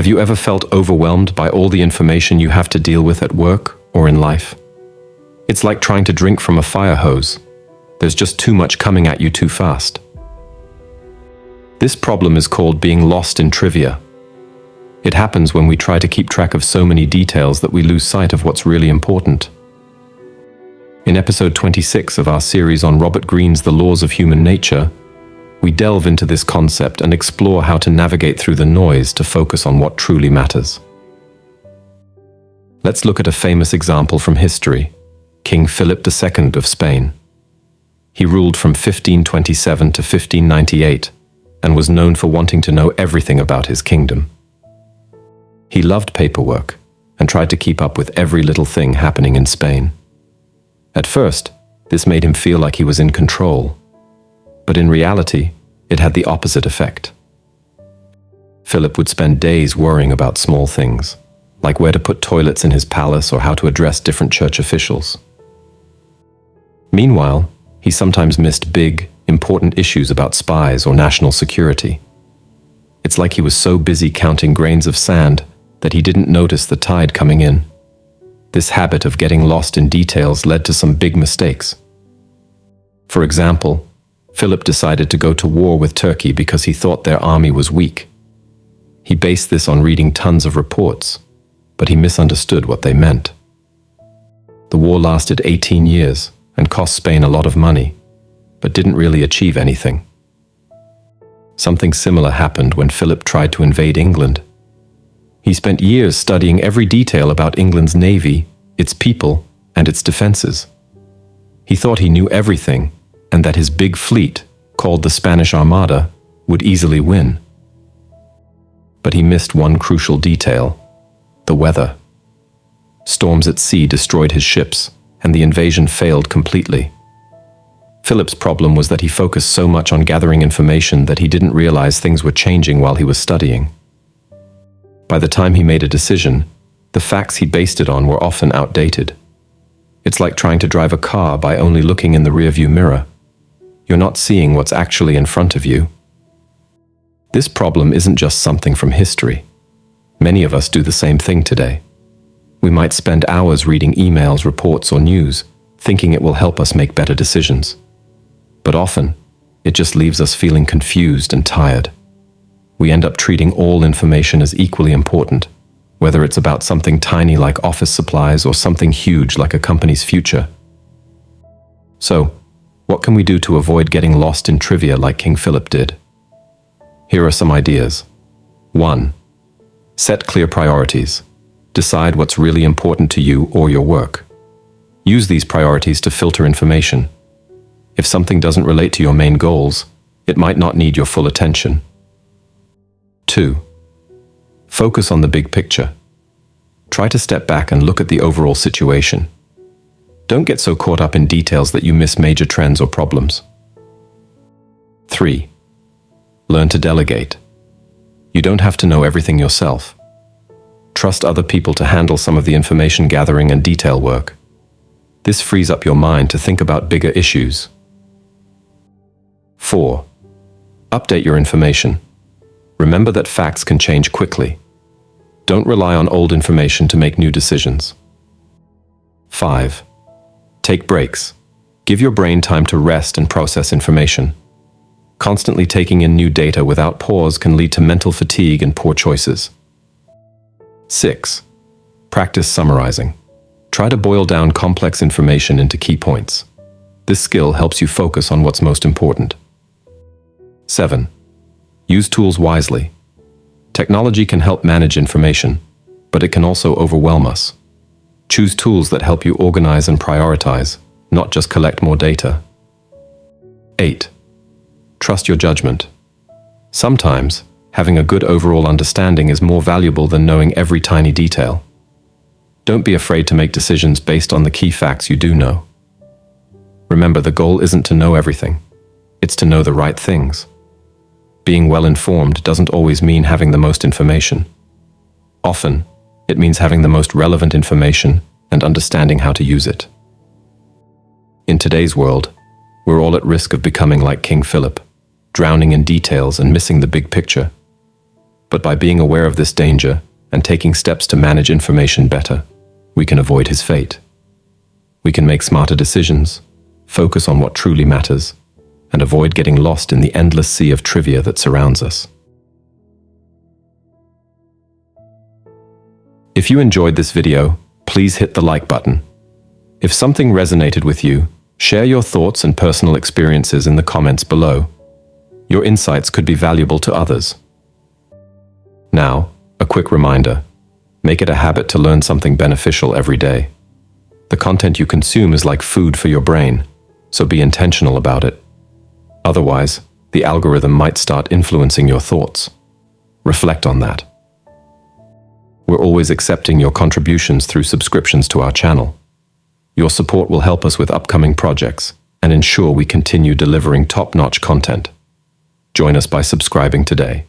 Have you ever felt overwhelmed by all the information you have to deal with at work or in life? It's like trying to drink from a fire hose. There's just too much coming at you too fast. This problem is called being lost in trivia. It happens when we try to keep track of so many details that we lose sight of what's really important. In episode 26 of our series on Robert Greene's The Laws of Human Nature, we delve into this concept and explore how to navigate through the noise to focus on what truly matters. Let's look at a famous example from history, King Philip II of Spain. He ruled from 1527 to 1598 and was known for wanting to know everything about his kingdom. He loved paperwork and tried to keep up with every little thing happening in Spain. At first, this made him feel like he was in control, but in reality, it had the opposite effect. Philip would spend days worrying about small things, like where to put toilets in his palace or how to address different church officials. Meanwhile, he sometimes missed big, important issues about spies or national security. It's like he was so busy counting grains of sand that he didn't notice the tide coming in. This habit of getting lost in details led to some big mistakes. For example, Philip decided to go to war with Turkey because he thought their army was weak. He based this on reading tons of reports, but he misunderstood what they meant. The war lasted 18 years and cost Spain a lot of money, but didn't really achieve anything. Something similar happened when Philip tried to invade England. He spent years studying every detail about England's navy, its people, and its defenses. He thought he knew everything, and that his big fleet, called the Spanish Armada, would easily win. But he missed one crucial detail: the weather. Storms at sea destroyed his ships, and the invasion failed completely. Philip's problem was that he focused so much on gathering information that he didn't realize things were changing while he was studying. By the time he made a decision, the facts he based it on were often outdated. It's like trying to drive a car by only looking in the rearview mirror. You're not seeing what's actually in front of you. This problem isn't just something from history. Many of us do the same thing today. We might spend hours reading emails, reports, or news, thinking it will help us make better decisions. But often, it just leaves us feeling confused and tired. We end up treating all information as equally important, whether it's about something tiny like office supplies or something huge like a company's future. So, what can we do to avoid getting lost in trivia like King Philip did? Here are some ideas. 1. Set clear priorities. Decide what's really important to you or your work. Use these priorities to filter information. If something doesn't relate to your main goals, it might not need your full attention. 2. Focus on the big picture. Try to step back and look at the overall situation. Don't get so caught up in details that you miss major trends or problems. 3. Learn to delegate. You don't have to know everything yourself. Trust other people to handle some of the information gathering and detail work. This frees up your mind to think about bigger issues. 4. Update your information. Remember that facts can change quickly. Don't rely on old information to make new decisions. 5. Take breaks. Give your brain time to rest and process information. Constantly taking in new data without pause can lead to mental fatigue and poor choices. 6. Practice summarizing. Try to boil down complex information into key points. This skill helps you focus on what's most important. 7. Use tools wisely. Technology can help manage information, but it can also overwhelm us. Choose tools that help you organize and prioritize, not just collect more data. 8. Trust your judgment. Sometimes, having a good overall understanding is more valuable than knowing every tiny detail. Don't be afraid to make decisions based on the key facts you do know. Remember, the goal isn't to know everything. It's to know the right things. Being well-informed doesn't always mean having the most information. Often, it means having the most relevant information and understanding how to use it. In today's world, we're all at risk of becoming like King Philip, drowning in details and missing the big picture. But by being aware of this danger and taking steps to manage information better, we can avoid his fate. We can make smarter decisions, focus on what truly matters, and avoid getting lost in the endless sea of trivia that surrounds us. If you enjoyed this video, please hit the like button. If something resonated with you, share your thoughts and personal experiences in the comments below. Your insights could be valuable to others. Now, a quick reminder. Make it a habit to learn something beneficial every day. The content you consume is like food for your brain, so be intentional about it. Otherwise, the algorithm might start influencing your thoughts. Reflect on that. We're always accepting your contributions through subscriptions to our channel. Your support will help us with upcoming projects and ensure we continue delivering top-notch content. Join us by subscribing today.